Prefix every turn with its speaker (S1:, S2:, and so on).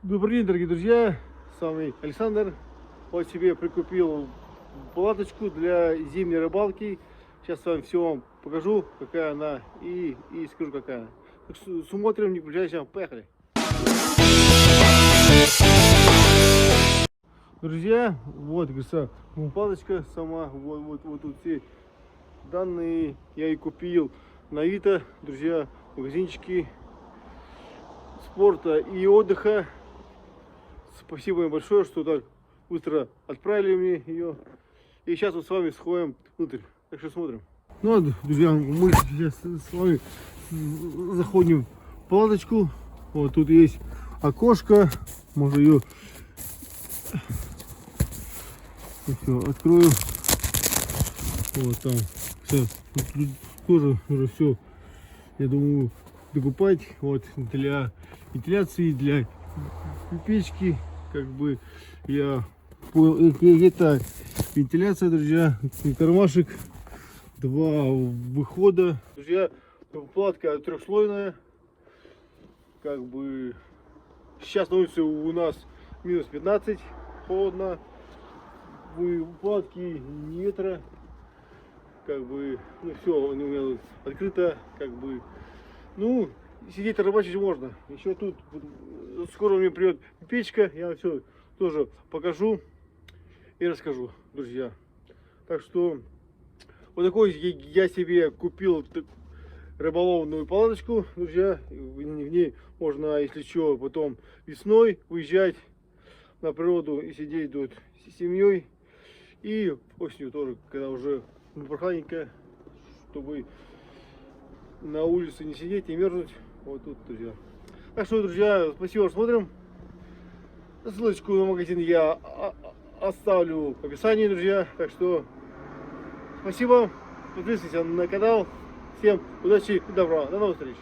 S1: Добрый день, дорогие друзья, с вами Александр. Вот себе прикупил палаточку для зимней рыбалки. Сейчас с вами все вам покажу, какая она, и скажу, какая она. Так что смотрим, не включайся, поехали. Друзья, вот, говорится, палаточка сама, вот тут все данные я и купил на Авито, друзья, магазинчики спорта и отдыха. Спасибо им большое, что так быстро отправили мне ее. И сейчас вот с вами сходим внутрь. Так что смотрим. Ну вот, друзья, мы сейчас с вами заходим в палаточку. Вот тут есть окошко. Можно ее все открою. Вот там все. Тут тоже уже все, я думаю, докупать. Вот для вентиляции, для печки. Как бы я понял, это вентиляция, друзья, кармашек, два выхода. Друзья, палатка трехслойная. Как бы сейчас на улице у нас минус 15, холодно. В палатке ни ветра. Как бы, ну все, у меня открыто, как бы, ну, сидеть рыбачить можно. Еще тут скоро мне придет печка, я все тоже покажу и расскажу, друзья. Так что вот такой я себе купил рыболовную палаточку, друзья. В ней можно, если что, потом весной уезжать на природу и сидеть тут с семьей. И осенью тоже, когда уже прохладненько, чтобы на улице не сидеть, не мерзнуть. Вот тут, друзья. Так что, друзья, спасибо, что смотрим. Ссылочку на магазин я оставлю в описании, друзья. Так что спасибо. Подписывайтесь на канал. Всем удачи и добра. До новых встреч.